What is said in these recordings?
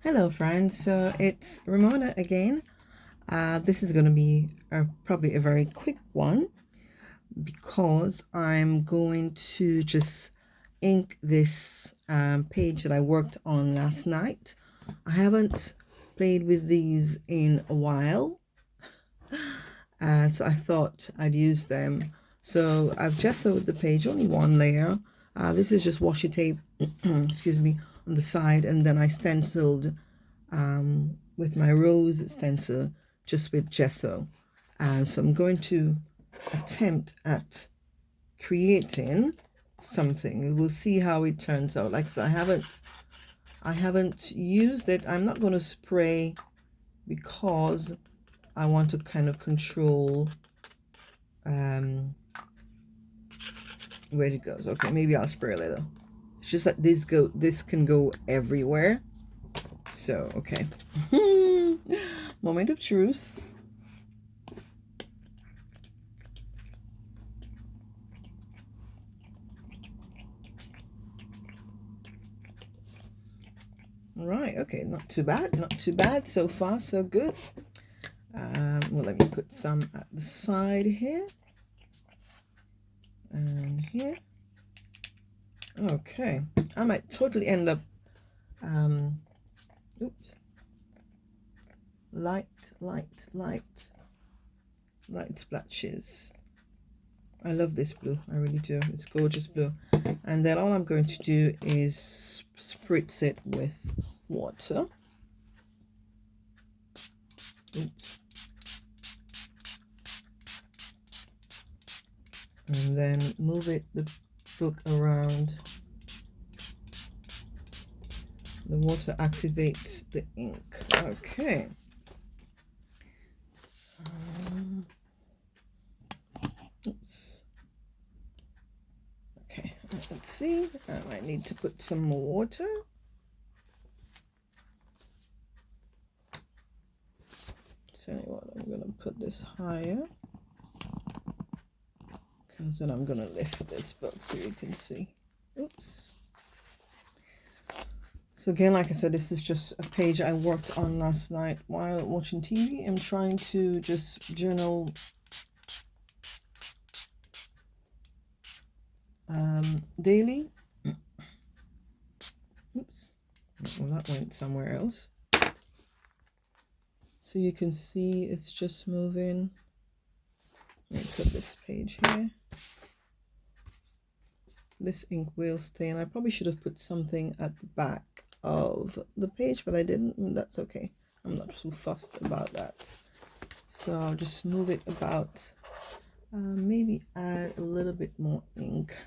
Hello, friends. So it's Ramona again. This is going to be probably a very quick one because I'm going to just ink this page that I worked on last night. I haven't played with these in a while, so I thought I'd use them. So I've gessoed the page, only one layer. This is just washi tape, excuse me, on the side, and then I stenciled with my rose stencil just with gesso. So I'm going to attempt at creating something. We'll see how it turns out. Like I said, I haven't used it. I'm not going to spray because I want to kind of control um, where it goes. Okay, maybe I'll spray a little. It's just that this can go everywhere. So okay. Moment of truth. Right, okay, not too bad so far, so good. Well, let me put some at the side here and here. Okay, I might totally end up oops, light splashes. I love this blue, I really do. It's gorgeous blue. And then all I'm going to do is spritz it with water. Oops. And then move the book around. The water activates the ink. Okay. Oops. Okay, let's see. I might need to put some more water. Tell you what, I'm going to put this higher because then I'm going to lift this book so you can see. Oops. So again, like I said, this is just a page I worked on last night while watching TV. I'm trying to just journal daily. Oops. Well, that went somewhere else. So you can see it's just moving. Let me put this page here. This ink will stain. I probably should have put something at the back of the page, but I didn't. That's okay. I'm not too fussed about that. So I'll just move it about. Maybe add a little bit more ink.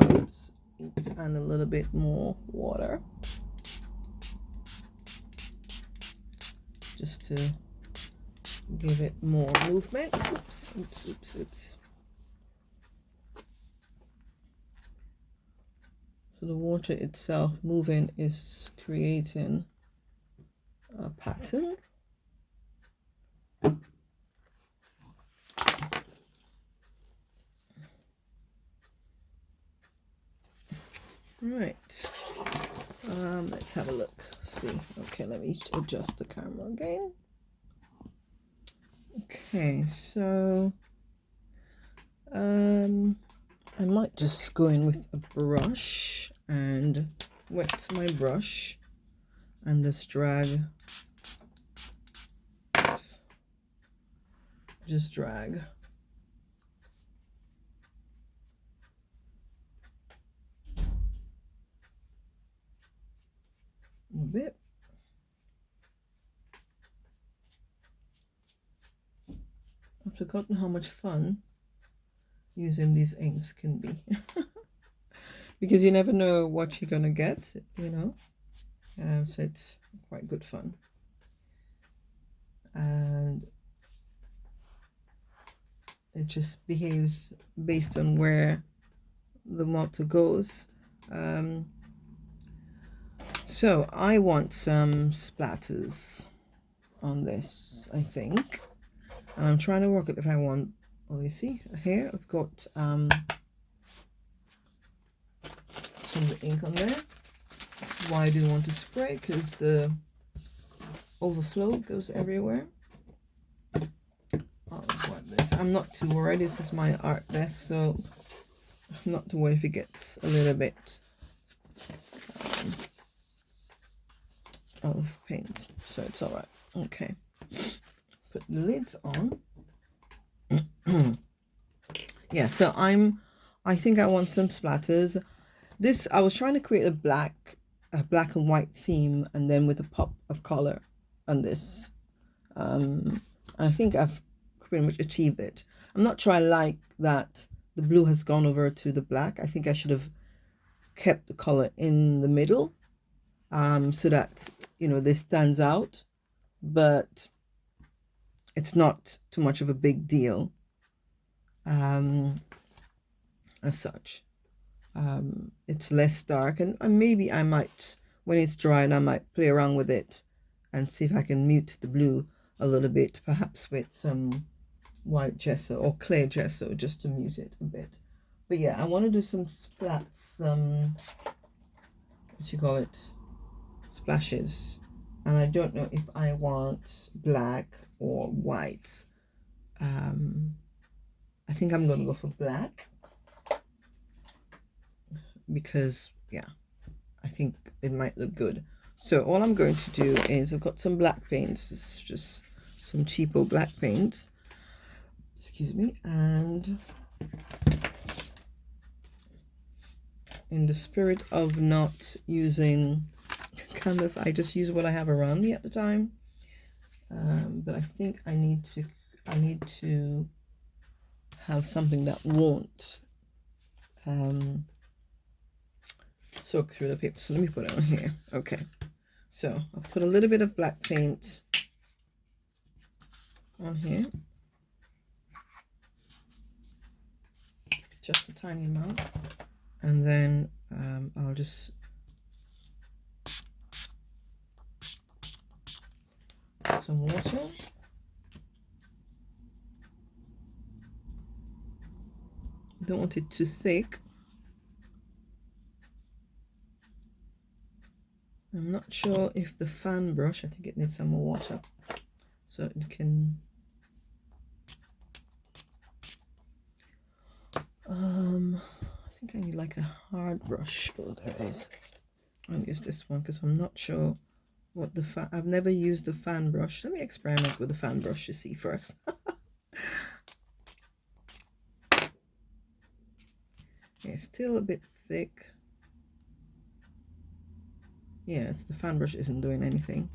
Oops. And a little bit more water. Just to give it more movement. Oops. So the water itself moving is creating a pattern. Right. Let's have a look. See. Okay, let me adjust the camera again. Okay, so I might just go in with a brush and wet my brush and just drag. Oops. Just drag. A bit. I've forgotten how much fun using these inks can be. Because you never know what you're gonna get, you know. So it's quite good fun. And it just behaves based on where the marker goes. So I want some splatters on this, I think. And I'm trying to work it if I want, oh, you see here I've got some of the ink on there. This is why I didn't want to spray, because the overflow goes everywhere. I'll just wipe this. I'm not too worried. This is my art desk, so I'm not too worried if it gets a little bit of paint, so it's all right. Okay, put the lids on. Yeah, so I think I want some splatters. This, I was trying to create a black and white theme, and then with a pop of color on this. I think I've pretty much achieved it. I'm not sure I like that the blue has gone over to the black. I think I should have kept the color in the middle, so that, you know, this stands out, but it's not too much of a big deal, as such. It's less dark, and maybe I might, when it's dried, I might play around with it and see if I can mute the blue a little bit, perhaps with some white gesso or clear gesso, just to mute it a bit. But yeah, I want to do some splats, what you call it, splashes, and I don't know if I want black or white. I think I'm gonna go for black, because yeah, I think it might look good. So all I'm going to do is, I've got some black paints. It's just some cheapo black paints, excuse me, and in the spirit of not using canvas, I just use what I have around me at the time. But I think I need to have something that won't soak through the paper. So let me put it on here. Okay, so I'll put a little bit of black paint on here, just a tiny amount, and then I'll just put some water. Don't want it too thick. I'm not sure if the fan brush, I think it needs some more water so it can I think I need like a hard brush. Oh, there it is. I'll use this one because I'm not sure what the fan, I've never used the fan brush. Let me experiment with the fan brush to see first. It's still a bit thick. Yeah, it's the fan brush isn't doing anything.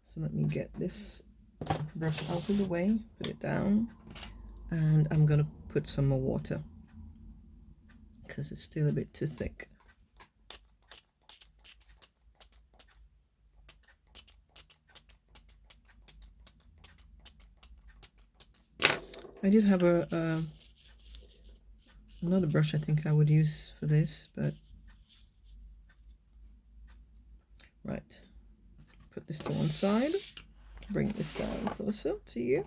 So let me get this brush out of the way, put it down, and I'm gonna put some more water because it's still a bit too thick. I did have another brush I think I would use for this, but right, put this to one side, bring this down closer to you.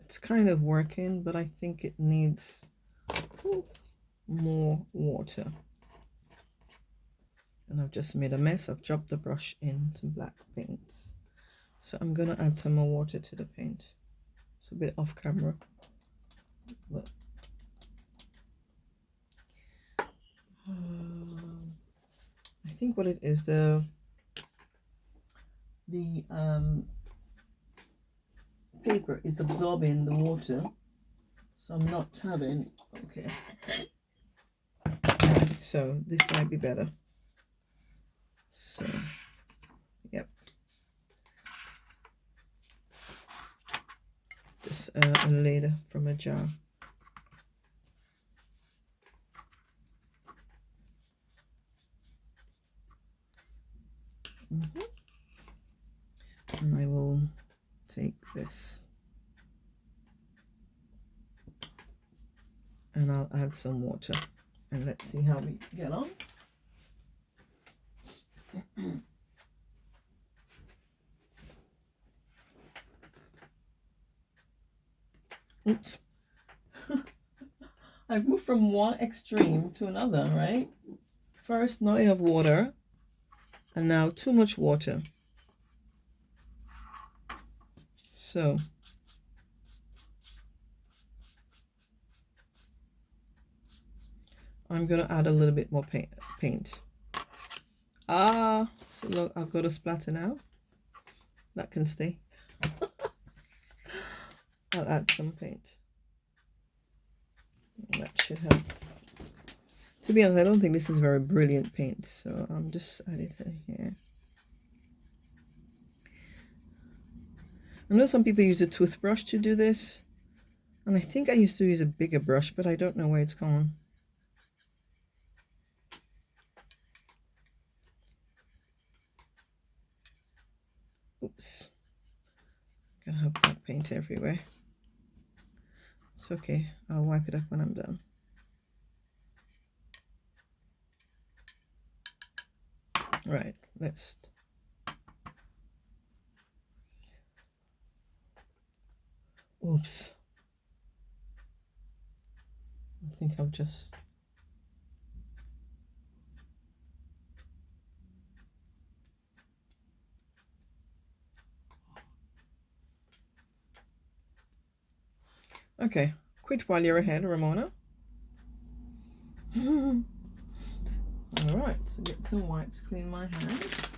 It's kind of working, but I think it needs more water. And I've just made a mess. I've dropped the brush in some black paints. So I'm gonna add some more water to the paint. It's a bit off camera, but I think what it is, the paper is absorbing the water, so I'm not having, okay, so this might be better. So yep, just a lid from a jar. And I will take this and I'll add some water and let's see how we get on. Oops. I've moved from one extreme to another, right? First, not enough water, and now too much water. So I'm gonna add a little bit more paint. So look, I've got a splatter now. That can stay. I'll add some paint. That should help. To be honest, I don't think this is very brilliant paint, so I'm just adding it here. I know some people use a toothbrush to do this, and I think I used to use a bigger brush, but I don't know where it's gone. Oops. Gonna have black paint everywhere. It's okay. I'll wipe it up when I'm done. Right, let's... Oops. I think I've just... Okay, quit while you're ahead, Ramona. All right, so get some wipes, clean my hands.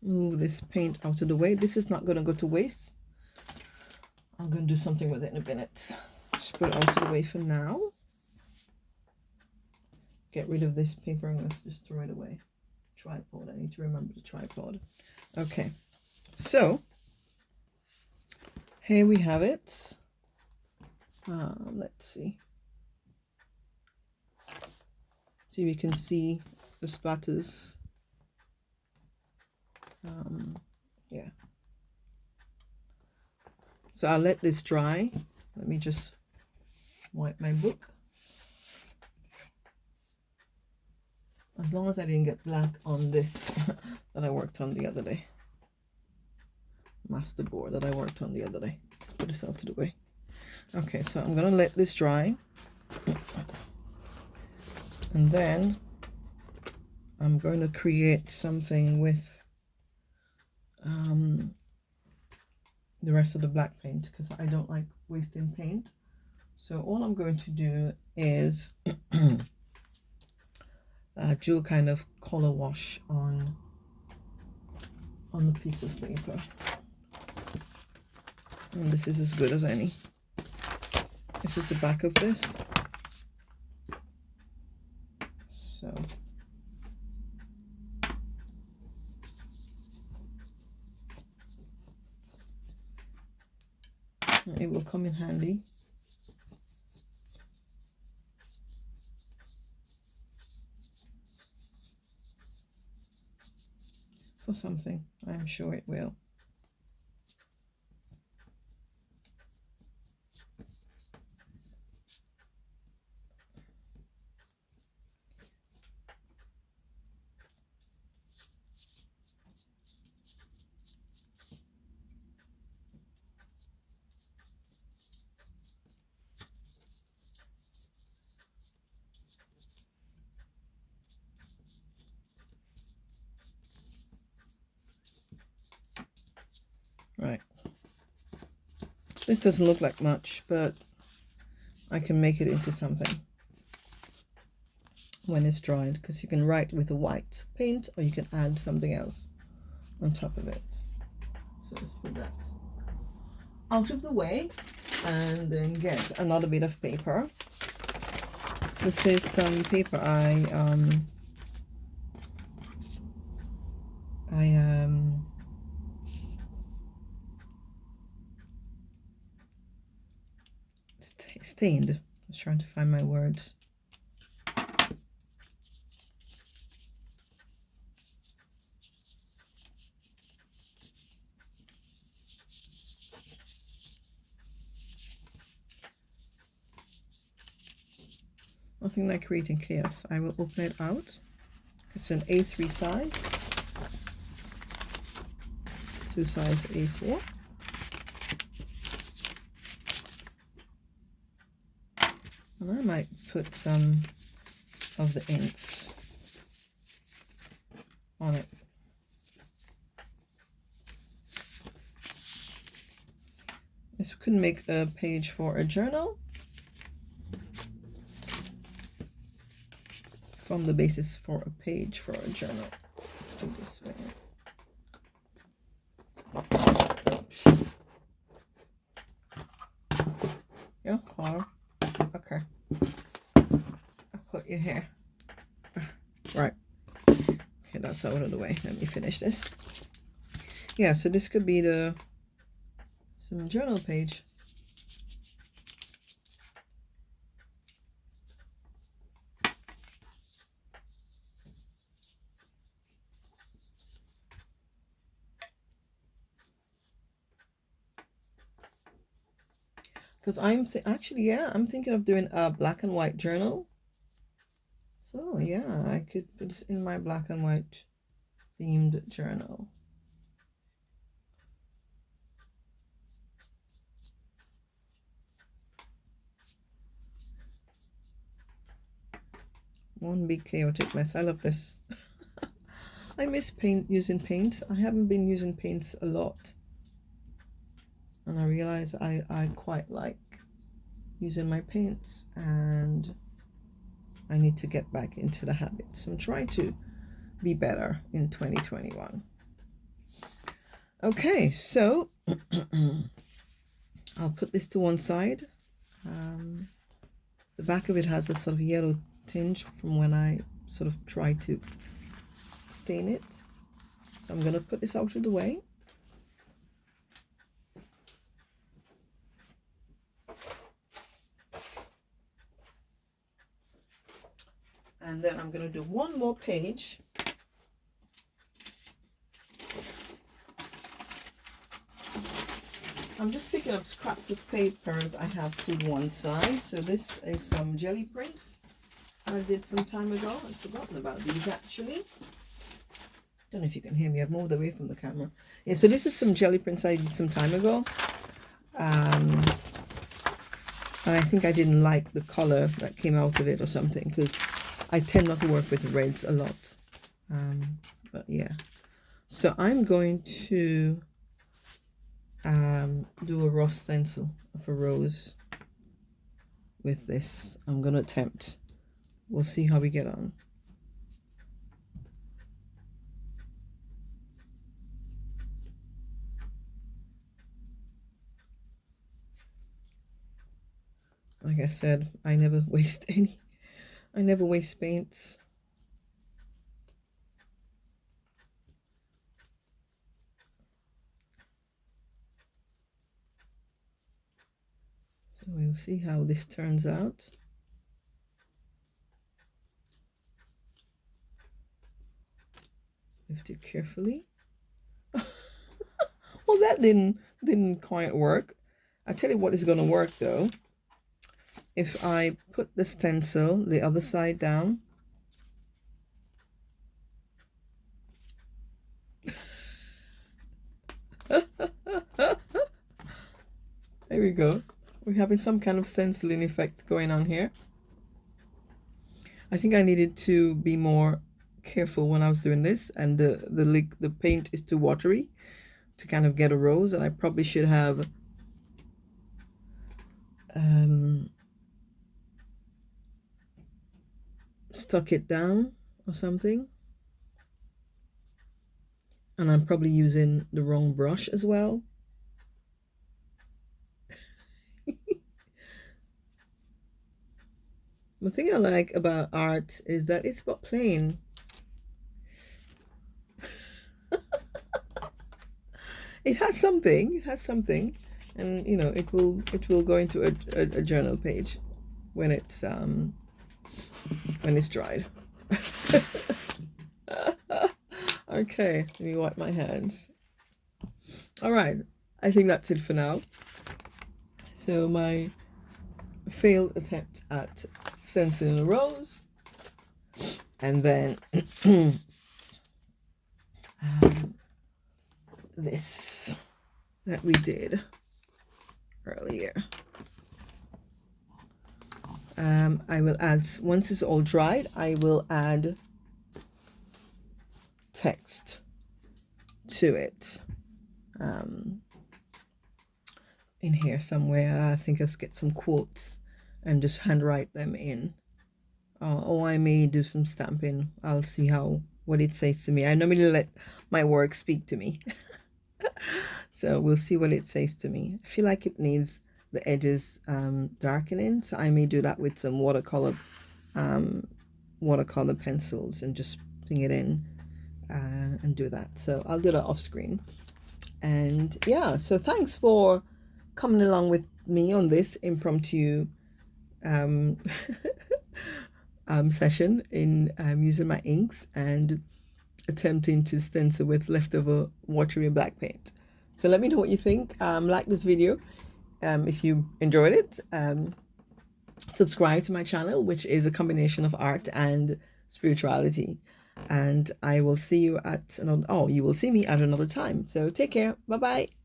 Move this paint out of the way. This is not going to go to waste. I'm going to do something with it in a minute. Just put it out of the way for now. Get rid of this paper. I'm going to just throw it away. Tripod. I need to remember the tripod. Okay, so here we have it. Let's see. So we can see the splatters. Yeah. So I'll let this dry. Let me just wipe my book. As long as I didn't get black on this that I worked on the other day. Masterboard that I worked on the other day. Let's put this out of the way. Okay, so I'm gonna let this dry. And then I'm going to create something with the rest of the black paint because I don't like wasting paint. So all I'm going to do is do a kind of color wash on the piece of paper. And this is as good as any. This is the back of this. So it will come in handy. For something, I'm sure it will. Right. This doesn't look like much, but I can make it into something when it's dried, because you can write with a white paint or you can add something else on top of it. So let's put that out of the way and then get another bit of paper. This is some paper I stained. I was trying to find my words. Nothing like creating chaos. I will open it out. It's an A3 size. It's 2 size A4. And I might put some of the inks on it. This could make a page for a journal. From the basis for a page for a journal. Do this way. Oops. Yeah, hard. Okay. I'll put your hair. Right. Okay, that's out of the way. Let me finish this. Yeah, so this could be some journal page. Because I'm thinking of doing a black and white journal. So yeah, I could put this in my black and white themed journal. One big chaotic mess. I love this. I miss using paints. I haven't been using paints a lot. And I realize I quite like using my paints, and I need to get back into the habits. I'm trying to be better in 2021. Okay, so I'll put this to one side. The back of it has a sort of yellow tinge from when I sort of tried to stain it. So I'm going to put this out of the way. And then I'm going to do one more page. I'm just picking up scraps of papers I have to one side. So this is some jelly prints I did some time ago. I've forgotten about these actually. Don't know if you can hear me. I've moved away from the camera. Yeah, so this is some jelly prints I did some time ago. And I think I didn't like the color that came out of it or something, because I tend not to work with reds a lot. But yeah. So I'm going to do a rough stencil of a rose with this. I'm going to attempt. We'll see how we get on. Like I said, I never waste any. I never waste paints. So we'll see how this turns out. Lift it carefully. Well, that didn't quite work. I tell you what is going to work though. If I put the stencil the other side down. There we go. We're having some kind of stenciling effect going on here. I think I needed to be more careful when I was doing this, and the paint is too watery to kind of get a rose, and I probably should have stuck it down or something. And I'm probably using the wrong brush as well. The thing I like about art is that it's about playing. It has something, and you know, it will go into a journal page when it's dried. Okay, let me wipe my hands. All right, I think that's it for now. So my failed attempt at stenciling a rose, and then this that we did earlier. I will add, once it's all dried, I will add text to it. In here somewhere, I think I'll get some quotes and just handwrite them in. Or I may do some stamping. I'll see what it says to me. I normally let my work speak to me. So we'll see what it says to me. I feel like it needs the edges darkening, so I may do that with some watercolor pencils and just bring it in and do that. So I'll do that off screen. And yeah, so thanks for coming along with me on this impromptu session in using my inks and attempting to stencil with leftover watery black paint. So let me know what you think. Like this video if you enjoyed it. Subscribe to my channel, which is a combination of art and spirituality. And I will see you at you will see me at another time. So take care. Bye bye.